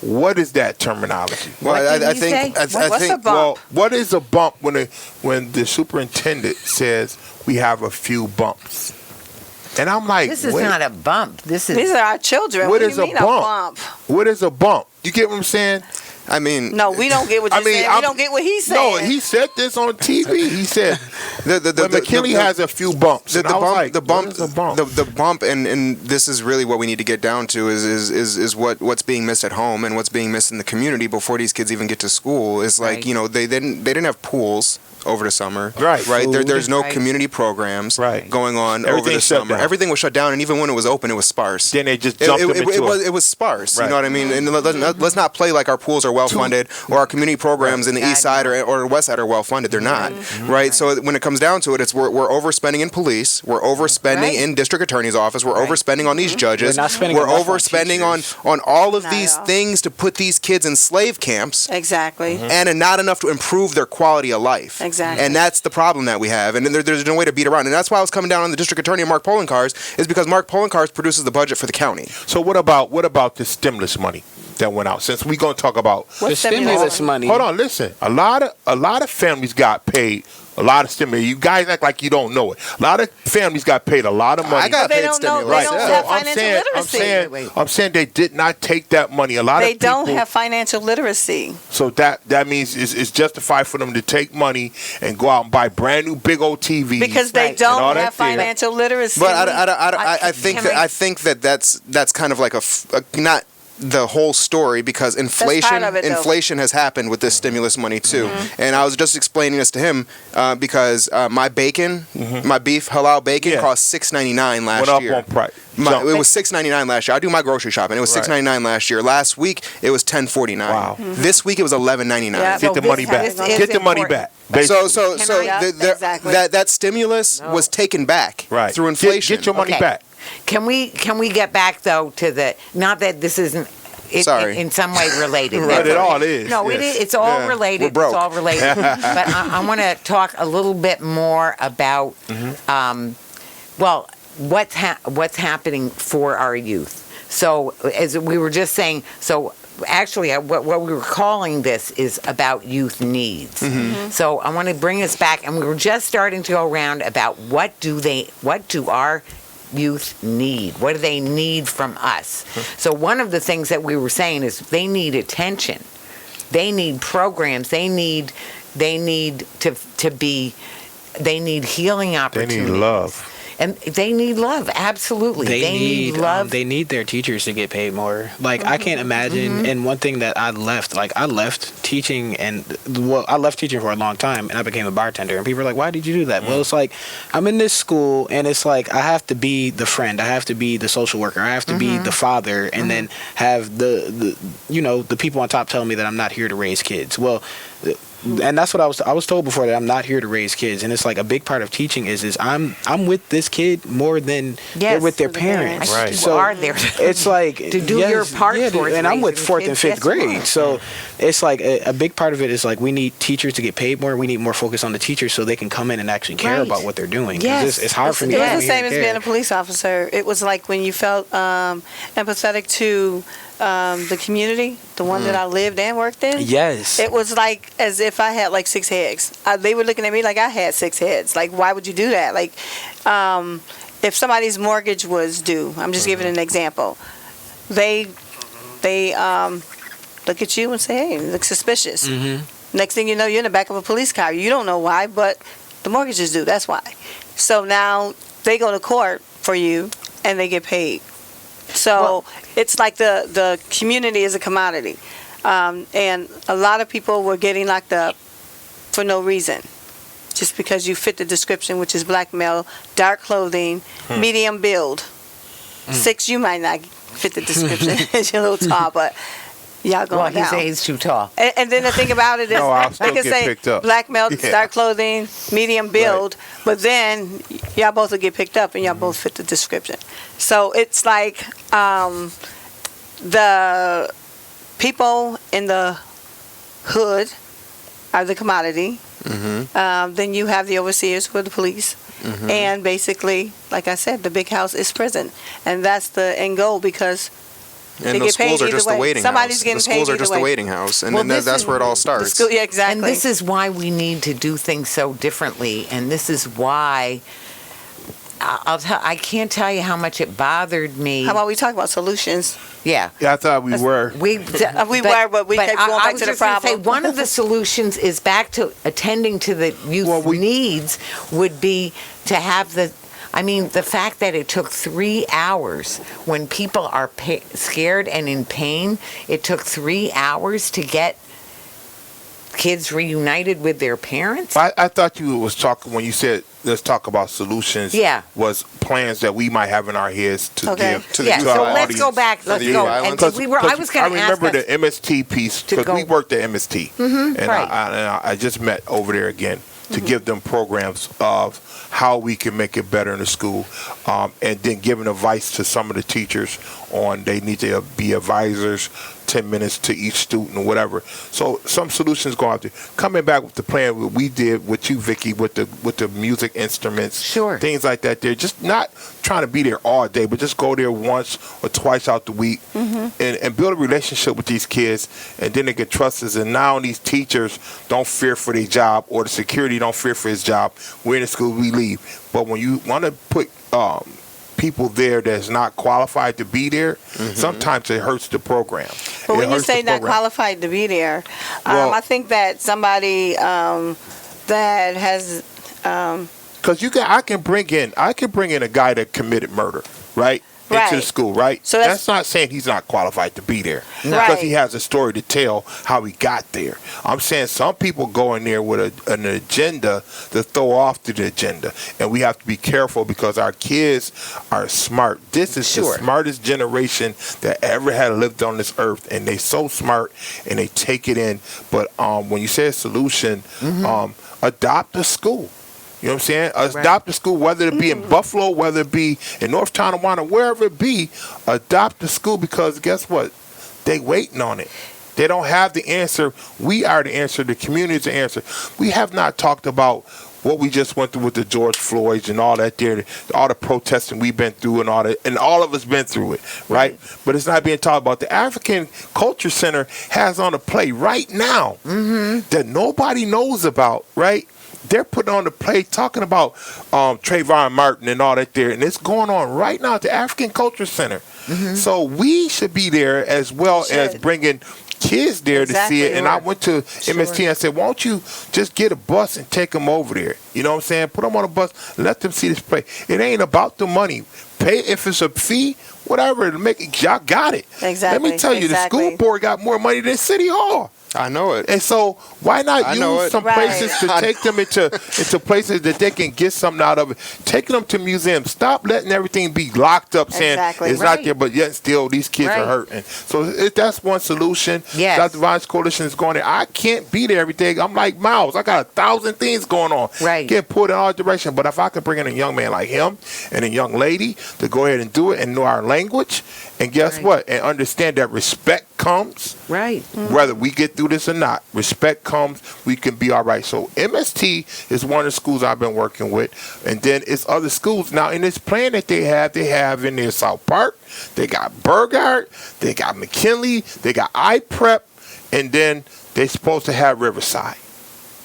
what is that terminology? Well, What did I he think, say? I What's think, a bump? Well, what is a bump when the superintendent says we have a few bumps? And I'm like, This is wait, not a bump. This is... These are our children. What What do is you a mean bump? What is a bump? You get what I'm saying? I mean, No, we don't get what you're saying. We don't get what he's saying. No, he said this on TV. He said when McKinley has a few bumps. the And I was bump, like, the bump, what is a bump? the bump, and this is really what we need to get down to is what's being missed at home and what's being missed in the community before these kids even get to school. Is like, Right. you know, they didn't have pools over the summer. Right. There's no Right. community programs Right. going on over Everything the shut summer. down. Everything was shut down, and even when it was open, it was sparse. Then they just jumped them into It was sparse. Right. You know what I mean? And let's not play like our pools are well funded or our community programs in the east side or west side are well funded. They're not. Right? So when it comes down to it, it's we're overspending in police, we're overspending Right. in district attorney's office, we're overspending on these judges, We're not spending we're enough on overspending teachers. on all of Not these at all. things to put these kids in slave camps. Exactly. And not enough to improve their quality of life. Exactly. And that's the problem that we have. And there's no way to beat around. And that's why I was coming down on the district attorney and Mark Poloncarz, is because Mark Poloncarz produces the budget for the county. So what about the stimulus money that went out? Since we're going to talk about, The stimulus money. hold on, listen. A lot of families got paid a lot of stimulus. You guys act like you don't know it. A lot of families got paid a lot of money. I got But they paid don't know- stimulus. they don't yeah. have financial literacy. I'm saying they did not take that money. A lot They of people don't have financial literacy. So that means it's justified for them to take money and go out and buy brand new big old TVs. Because they Right. And all don't that have there. financial literacy. But I think can that we- I think that's kind of like not the whole story, because inflation of it, though. inflation has happened with this stimulus money too. And I was just explaining this to him because my bacon, my beef halal bacon Yeah. cost $6.99 last Went up year. on price. It was $6.99 last year. I do my grocery shopping. It was Right. $6.99 last year. Last week it was $10.49. Wow. This week it was $11.99. Yeah, Get the this money back. is Get the money important. back. So basically. so Can I- Exactly. that stimulus was taken back right. through inflation. Get your money Okay. back. Can we get back though to the, not that this isn't Sorry. in some way related. Right, That's it all all is, No, it yes. is. It's all Yeah, related. we're broke. It's all related. But I want to talk a little bit more about, well, what's happening for our youth. So as we were just saying, so actually what we were calling this is about youth needs. So I want to bring us back, and we were just starting to go around about what do our youth need? What do they need from us? So one of the things that we were saying is they need attention. They need programs. They need healing They opportunities. need love. And they need love, absolutely. They need love. They need their teachers to get paid more. Like I can't imagine. And one thing that I left teaching, I left teaching for a long time, and I became a bartender. And people are like, "Why did you do that?" Well, it's like I'm in this school, and it's like I have to be the friend, I have to be the social worker, I have to be the father, and then have the people on top telling me that I'm not here to raise kids. Well. And that's what I was told before, that I'm not here to raise kids. And it's like a big part of teaching is I'm with this kid more than they're with their parents. Right. You So are there. it's like To do your part towards and I'm with raising 4th and kids, 5th yes, you grade. are. So it's like a big part of it is like we need teachers to get paid more. We need more focus on the teachers so they can come in and actually care Right. about what they're doing. 'Cause Yes. it's hard for me. It to was come the here same and as care. being a police officer. It was like when you felt empathetic to the community, the one that I lived and worked in. Yes. It was like as if I had like 6 heads. They were looking at me like I had 6 heads. Like, why would you do that? Like, if somebody's mortgage was due, I'm just giving an example. They look at you and say, "Hey, you look suspicious." Next thing you know, you're in the back of a police car. You don't know why, but the mortgage is due. That's why. So now they go to court for you, and they get paid. So it's like the community is a commodity. And a lot of people were getting locked up for no reason. Just because you fit the description, which is black male, dark clothing, medium build. 6, you might not fit the description. You're a little tall, but y'all going Well, down. he's too tall. And then the thing about it is, No, I'll still they can get say picked up. black male, Yeah. dark clothing, medium build, but then y'all both will get picked up and y'all both fit the description. So it's like the people in the hood are the commodity. Then you have the overseers who are the police. And basically, like I said, the big house is prison. And that's the end goal because And they those get paid schools are either just way. a waiting Somebody's house. getting The schools paid are just either a way. waiting house, and Well, then this that's is- where it all the starts. school, yeah, exactly. And this is why we need to do things so differently. And this is why I can't tell you how much it bothered me. How about we talk about solutions? Yeah. Yeah, I thought we were. We were, but we kept going back I was to the just gonna say, problem. one of the solutions is back to attending to the youth needs would be to have the fact that it took 3 hours when people are scared and in pain, it took 3 hours to get kids reunited with their parents. I thought you was talking when you said let's talk about solutions. Yeah. Was plans that we might have in our heads to Okay. give to, Yeah, to so our let's audience. go back. For Let's the go. violence. And I was going to ask remember us the MST piece to because we go- worked at MST, and right. I just met over there again to give them programs of how we can make it better in the school, and then giving advice to some of the teachers on they need to be advisors, 10 minutes to each student or whatever. So some solutions go out there. Coming back with the plan what we did with you, Vicki, with the music instruments, Sure. things like that. They're just not trying to be there all day, but just go there once or twice out the week and build a relationship with these kids, and then they get trust us. And now these teachers don't fear for their job, or the security don't fear for his job. We're in the school, we leave. But when you want to put people there that's not qualified to be there, sometimes it hurts the program. But It when you hurts the say not program. qualified to be there, Well- I think that somebody that has Because I can bring in a guy that committed murder, right? Into the Right. school, right? So that's that's- not saying he's not qualified to be there, Right. because he has a story to tell how he got there. I'm saying some people go in there with an agenda to throw off the agenda, and we have to be careful because our kids are smart. This is Sure. the smartest generation that ever had lived on this earth, and they so smart and they take it in. But when you say a solution, adopt a school. You know what I'm saying? Adopt a school, whether it be in Buffalo, whether it be in North Tonawanda, wherever it be, adopt a school, because guess what? They waiting on it. They don't have the answer. We are the answer. The community is the answer. We have not talked about what we just went through with the George Floyds and all that there, all the protesting we've been through and all that, and all of us been through it, right? But it's not being talked about. The African Culture Center has on a play right now that nobody knows about, right? They're putting on the play talking about Trayvon Martin and all that there, and it's going on right now at the African Culture Center. So we should be there as well as bringing kids there to see it. And I went to MST and I said, why don't you just get a bus and take them over there? You know what I'm saying? Put them on a bus and let them see this play. It ain't about the money. Pay if it's a fee, whatever, to make it, y'all got it. Exactly. Let me tell you, the school board got more money than City Hall. I know it. And so why not use some places to take them into places that they can get something out of it? Taking them to museums. Stop letting everything be locked up saying it's not there, but yet still these kids are hurting. So that's one solution. Yes. Dr. Vine's coalition is going there. I can't be there every day. I'm like Myles. I got 1,000 things going on. Right. Get pulled in all directions. But if I can bring in a young man like him and a young lady to go ahead and do it and know our language, and guess what? And understand that respect comes. Right. Whether we get through this or not, respect comes, we can be all right. So MST is one of the schools I've been working with. And then it's other schools. Now, in this plan that they have in there South Park, they got Burgard, they got McKinley, they got iPrep, and then they're supposed to have Riverside.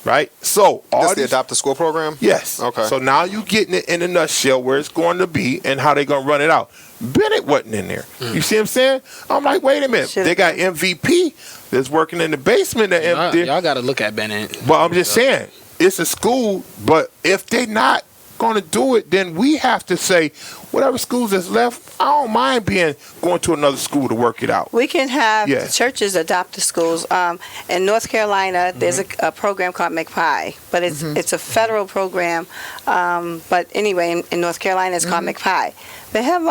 Right? So That's the Adopt a School program? Yes. Okay. So now you're getting it in a nutshell where it's going to be and how they're going to run it out. Bennett wasn't in there. You see what I'm saying? I'm like, wait a minute. They got MVP that's working in the basement. Y'all got to look at Bennett. But I'm just saying, it's a school, but if they're not going to do it, then we have to say, whatever schools that's left, I don't mind going to another school to work it out. We can have the churches adopt the schools. In North Carolina, there's a program called McPie, but it's a federal program. But anyway, in North Carolina, it's called McPie. They have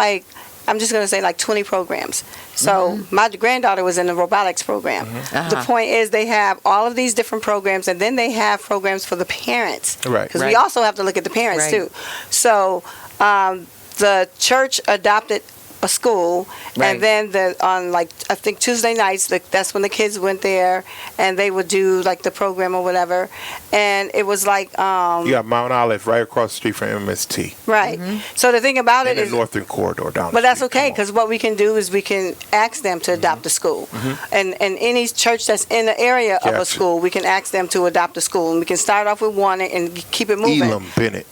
I'm just going to say 20 programs. So my granddaughter was in the robotics program. The point is they have all of these different programs, and then they have programs for the parents. Right. Because we also have to look at the parents too. So the church adopted a school, and then on I think Tuesday nights, that's when the kids went there, and they would do the program or whatever, and it was you got Mount Olive right across the street from MST. Right. So the thing about it is the Northern Corridor down. But that's okay, because what we can do is we can ask them to adopt a school, and any church that's in the area of a school, we can ask them to adopt a school, and we can start off with one and keep it moving. Elam Bennett.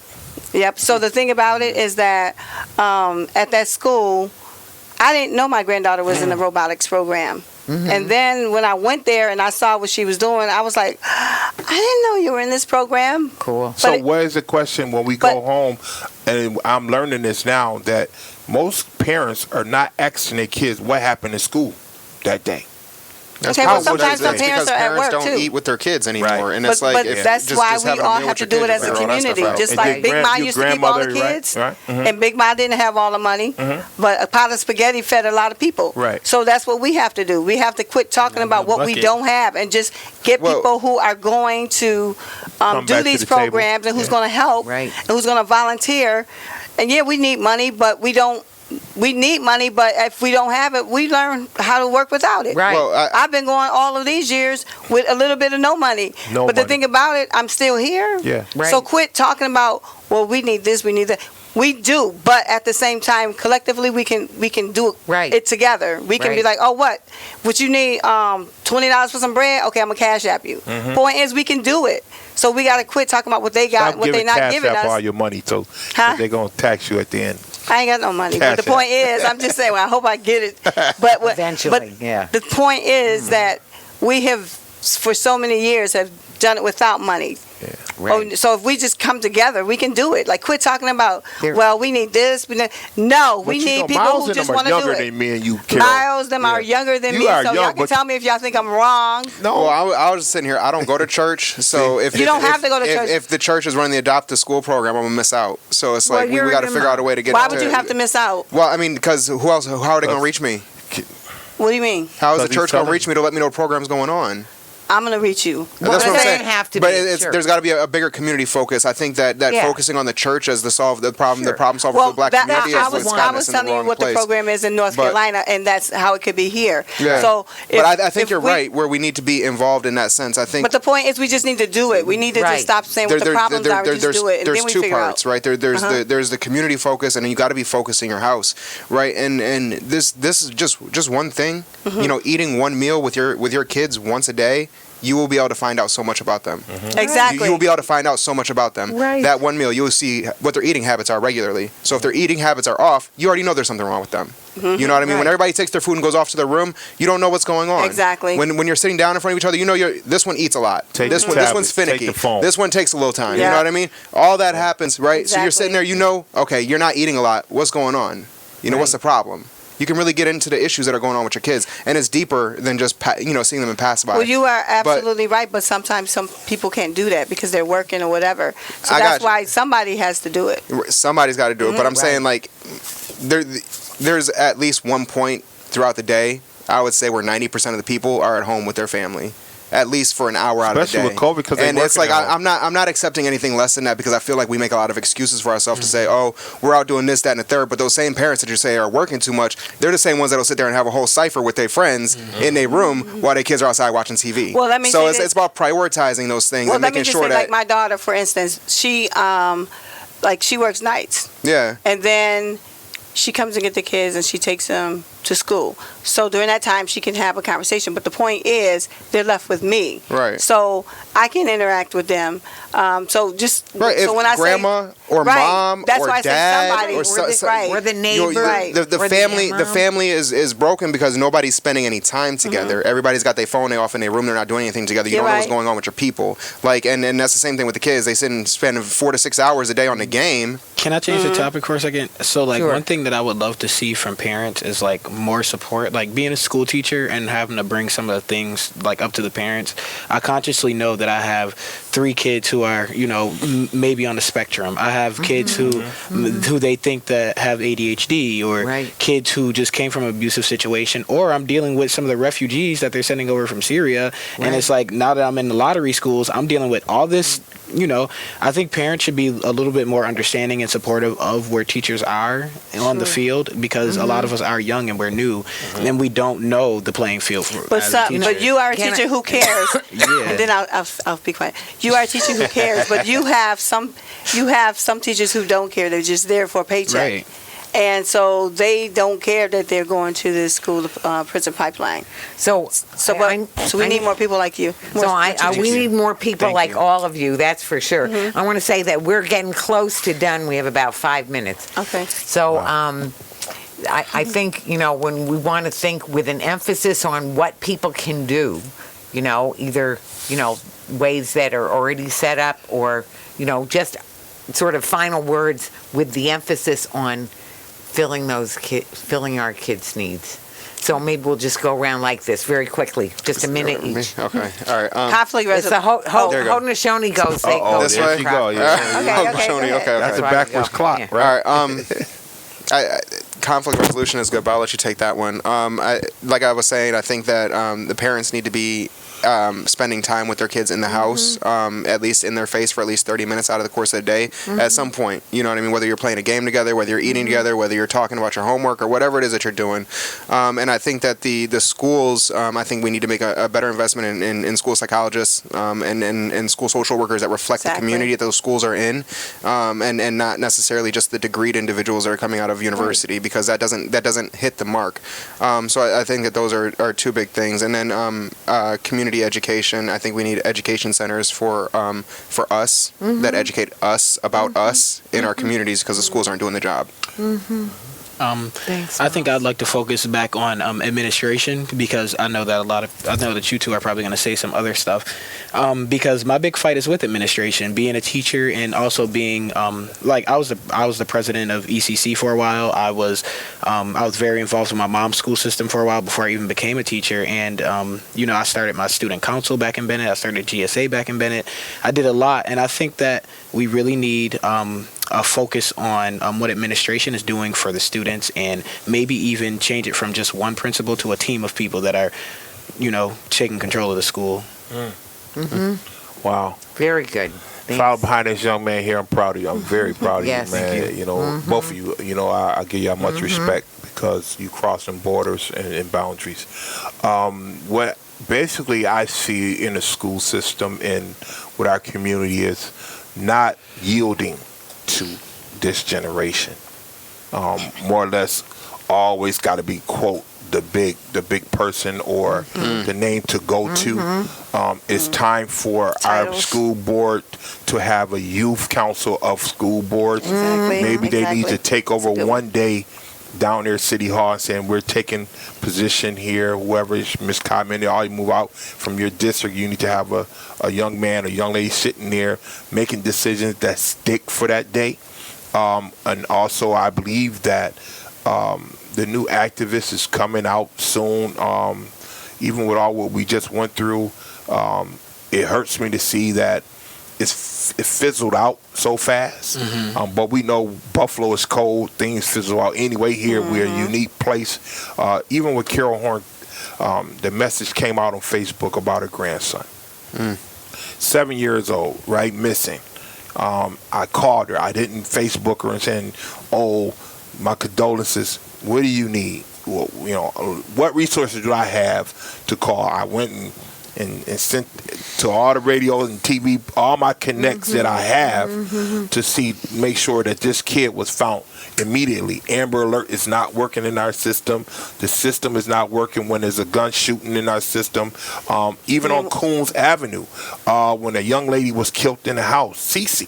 Yep. So the thing about it is that at that school, I didn't know my granddaughter was in the robotics program. And then when I went there and I saw what she was doing, I was like, I didn't know you were in this program. Cool. So where's the question when we go home, and I'm learning this now, that most parents are not asking their kids what happened in school that day. Okay, but sometimes some parents are at work don't too. eat with their kids anymore, and but, it's but that's why we all have to do it as a community. Just like Big Ma used to keep all the kids, and Big Ma didn't have all the money, but a pot of spaghetti fed a lot of people. Right. So that's what we have to do. We have to quit talking about what we don't have and just get people who are going to do these programs and who's going to help and who's going to volunteer. And yeah, we need money, but we don't. We need money, but if we don't have it, we learn how to work without it. Right. Well, I've been going all of these years with a little bit of no money. But the thing about it, I'm still here. Yeah. Right. So quit talking about, well, we need this, we need that. We do, but at the same time, collectively, we can do it together. We can be like, oh, what you need? $20 for some bread? Okay, I'm gonna cash app you. Point is, we can do it. So we got to quit talking about what they got, what they not giving us. All your money, so they're gonna tax you at the end. I ain't got no money, but the point is, I'm just saying. Well, I hope I get it. But Eventually, the point is that we have, for so many years, have done it without money. Yeah. Right. So if we just come together, we can do it. Quit talking about, we need this. We need people who just want to do it. Myles than me and you, Carol. Myles, them are younger than me, so y'all can tell me if y'all think I'm wrong. No, well, I was just sitting here. I don't go to church, so if you don't have to go to church. If the church is running the Adopt a School program, I'm gonna miss out. So it's we got to figure out a way to get. Why would you have to miss out? Well, I mean, because who else? How are they gonna reach me? What do you mean? How is the church gonna reach me to let me know what program's going on? I'm going to reach you. That's what I'm it saying. doesn't have to but be, it's, sure. there's got to be a bigger community focus. I think that Yeah. focusing on the church as the problem, Sure. the problem solver for the black community I is was, what's I gotten was us in the telling you wrong what place. the program is in North But- Carolina, and that's how it could be here. Yeah. So, But I think you're right where we need to be involved in that sense. I think But the point is, we just need to do it. We need to Right. just stop saying what the problems are and just do it, and there's then we two figure parts, out. right? There's Uh-huh. there's the community focus, and you got to be focusing your house, right? And this is just one thing. Mm-hmm. You know, eating one meal with your kids once a day, you will be able to find out so much about them. Exactly. You will be able to find out so much about them. Right. That one meal, you'll see what their eating habits are regularly. So if their eating habits are off, you already know there's something wrong with them. You know what I mean? When Right. everybody takes their food and goes off to their room, you don't know what's going on. Exactly. When you're sitting down in front of each other, you know this one eats a lot. Take This the one, this one's tablets, take finicky. the phone. This one takes a little time. Yeah. You know what I mean? All that happens, right? So you're Exactly. sitting there, you know, okay, you're not eating a lot. What's going on? You know, what's the problem? You can really get into the issues that are going on with your kids, and it's deeper than just seeing them and pass by. Well, you are absolutely right, but sometimes some people can't do that because they're working or whatever. So I got that's you. why somebody has to do it. Somebody's got to do it. But I'm Right. saying, like, there's at least one point throughout the day, I would say, where 90% of the people are at home with their family. At least for an hour out of the Especially day. with COVID, 'cause they and it's working like at home. I'm not accepting anything less than that, because I feel like we make a lot of excuses for ourselves to say, oh, we're out doing this, that, and the third. But those same parents that you say are working too much, they're the same ones that'll sit there and have a whole cipher with their friends in their room while their kids are outside watching TV. Well, let me so say it's, this. it's about prioritizing those things Well, and let me making just sure say, that like my daughter, for instance, she she works nights, yeah. and then she comes and get the kids and she takes them to school. So during that time, she can have a conversation. But the point is, they're left with me. Right. So I can interact with them. So just Right, so if when I grandma or Right, mom that's or why I said dad somebody, or or the- right. Or the neighbor. Right. the or family the imam. family is broken because nobody's spending any time together. Mm-hmm. Everybody's got their phone, they off in their room, they're not doing anything together. You You're don't know what's right. going on with your people. Like and that's the same thing with the kids. They sit and spend 4 to 6 hours a day on the game. Can I change the topic for a second? So, like, Sure. one thing that I would love to see from parents is, like, more support. Like, being a school teacher and having to bring some of the things, like, up to the parents. I consciously know that I have 3 kids who are, maybe on the spectrum. I have kids who they think that have ADHD, or Right. kids who just came from an abusive situation, or I'm dealing with some of the refugees that they're sending over from Syria. And Right. it's like, now that I'm in the lottery schools, I'm dealing with all this. I think parents should be a little bit more understanding and supportive of where teachers are on the field, because a lot of us are young and we're new, and we don't know the playing field. But you are a Can I- teacher who cares. Yeah. And then I'll be quiet. You are a teacher who cares, but you have some teachers who don't care. They're just there for a paycheck. Right. And so they don't care that they're going to this school prison pipeline. So, So we need more people like you. So we need more people Thank like you. all of you, that's for sure. I want to say that we're getting close to done. We have about 5 minutes. Okay. So I think, when we want to think with an emphasis on what people can do, either, ways that are already set up, or, just sort of final words with the emphasis on filling our kids' needs. So maybe we'll just go around like this very quickly, just a minute each. Okay. All right. Conflict It's the resolution. There you go. Haudenosaunee goes. They Uh-oh, go This there way? she go. Yeah. Okay, Shoney, go ahead. That's a why we backwards go. clock, Yeah. right? All right. Conflict resolution is good, but I'll let you take that one. Like I was saying, I think that the parents need to be spending time with their kids in the house, at least in their face for at least 30 minutes out of the course of the day at some point. You know what I mean? Whether you're playing a game together, whether you're eating together, whether you're talking about your homework, or whatever it is that you're doing. And I think that the schools, I think we need to make a better investment in school psychologists and school social workers that reflect the Exactly. community that those schools are in, and not necessarily just the degreed individuals that are coming out of university, because that doesn't hit the mark. So I think that those are 2 big things. And then community education. I think we need education centers for us that educate us about us in our communities, because the schools aren't doing the job. Thanks. I think I'd like to focus back on administration, because I know that you two are probably going to say some other stuff. Because my big fight is with administration, being a teacher, and also being I was the president of ECC for a while. I was very involved in my mom's school system for a while before I even became a teacher. And I started my student council back in Bennett. I started GSA back in Bennett. I did a lot, and I think that we really need a focus on what administration is doing for the students, and maybe even change it from just one principal to a team of people that are taking control of the school. Wow. Very good. Follow behind this young man here. I'm proud of you. I'm very proud of Yes. you, man. Thank You know, both of you. You know, I give y'all much respect because you crossing borders and boundaries. What basically I see in the school system and with our community is not yielding to this generation. More or less, always got to be quote the big person or the name to go to. It's time for our Titles. school board to have a youth council of school boards. Exactly. Maybe they need to Exactly. take over That's a good one day down there at City Hall and saying we're taking position here. Whoever is Ms. Codman, all you move out from your district, you need to have a young man, a young lady sitting there making decisions that stick for that day. And also, I believe that the new activist is coming out soon. Even with all what we just went through, it hurts me to see that it fizzled out so fast. But we know Buffalo is cold. Things fizzle out anyway. Here we're a unique place. Even with Cariol Horne, the message came out on Facebook about her grandson. 7 years old, right, missing. I called her. I didn't Facebook her and saying, "Oh, my condolences. What do you need? Well, you know, what resources do I have to call?" I went and sent to all the radio and TV, all my connects that I have to make sure that this kid was found immediately. Amber Alert is not working in our system. The system is not working when there's a gun shooting in our system. Even on Coons Avenue, when a young lady was killed in the house, Cece,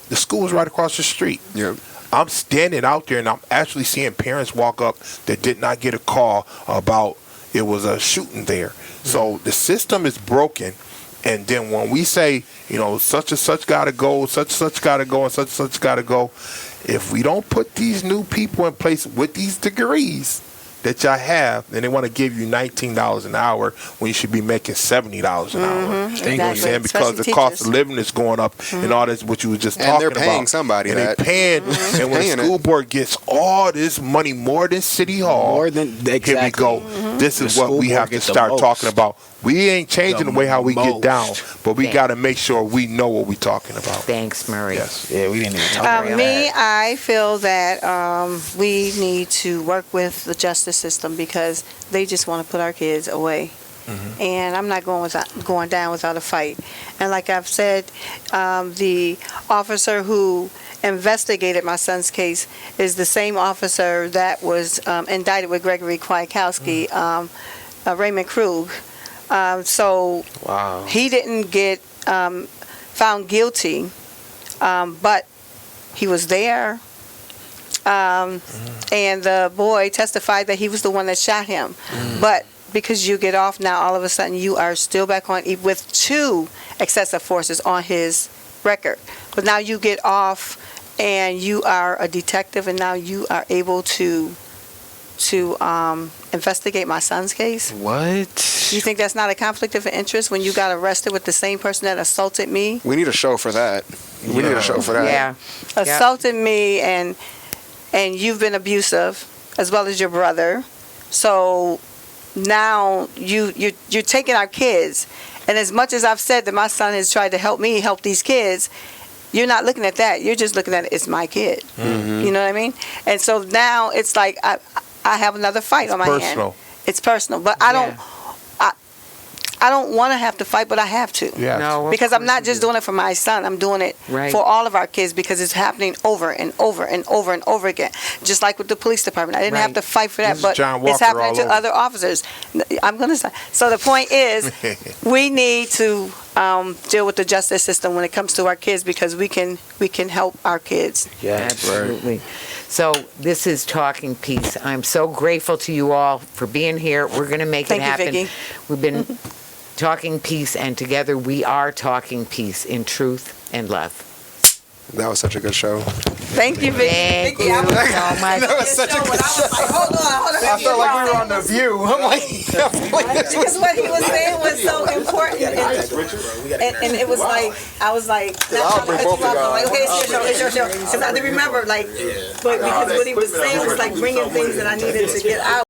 the school was right across the street. Yep. I'm standing out there and I'm actually seeing parents walk up that did not get a call about it was a shooting there. So the system is broken. And then when we say, you know, such and such got to go, such and such got to go, and such and such got to go, if we don't put these new people in place with these degrees that y'all have, then they want to give you $19 an hour when you should be making $70 an hour. You know what I'm saying? Because the cost of living is going up and all this, what you were just And talking they're about. paying somebody and that. they're paying, and when Paying the it. school board gets all this money, more than City Hall, More than here we exactly. go. This is The what school we board have to gets the start most. talking about. We ain't changing the way how we get most. down, but we Yeah. got to make sure we know what we're talking about. Thanks, Murray. Yes. Yeah, we didn't even talk about Me, that. I feel that we need to work with the justice system because they just want to put our kids away. And I'm not going down without a fight. And like I've said, the officer who investigated my son's case is the same officer that was indicted with Gregory Kwiatkowski, Raymond Krug. So Wow. he didn't get found guilty, but he was there. And the boy testified that he was the one that shot him. But because you get off now, all of a sudden you are still back on with 2 excessive forces on his record. But now you get off and you are a detective and now you are able to investigate my son's case. What? You think that's not a conflict of interest when you got arrested with the same person that assaulted me? We need a show for that. We need a show for that. Yeah. Assaulted me and you've been abusive as well as your brother. So now you're taking our kids. And as much as I've said that my son has tried to help me help these kids, you're not looking at that. You're just looking at it's my kid. You know what I mean? And so now it's like I have another fight on my personal. hand. It's personal. But I don't want to have to fight, but I have to. Yeah. No, of Because I'm course not you just do. doing it for my son. I'm doing it Right. for all of our kids because it's happening over and over and over and over again. Just like with the police department. I didn't have Right. to fight for that, This is but John it's Walker happening all to over. other officers. I'm going to say. So the point is, we need to deal with the justice system when it comes to our kids because we can help our kids. Absolutely. So this is Talking Peace. I'm so grateful to you all for being here. We're going to make Thank it you, happen. Vicki. We've been talking peace, and together we are talking peace in truth and love. That was such a good show. Thank you, Vicki. Thank Vicki, you I was- so much. That was such a good show. Hold on. I felt like we were on The View. I'm like, Because what he was saying was so important, and it was like I was like, I'll bring both of y'all. like, okay, it's your show. Because I had to remember, like, but because what he was saying was like bringing things that I needed to get out.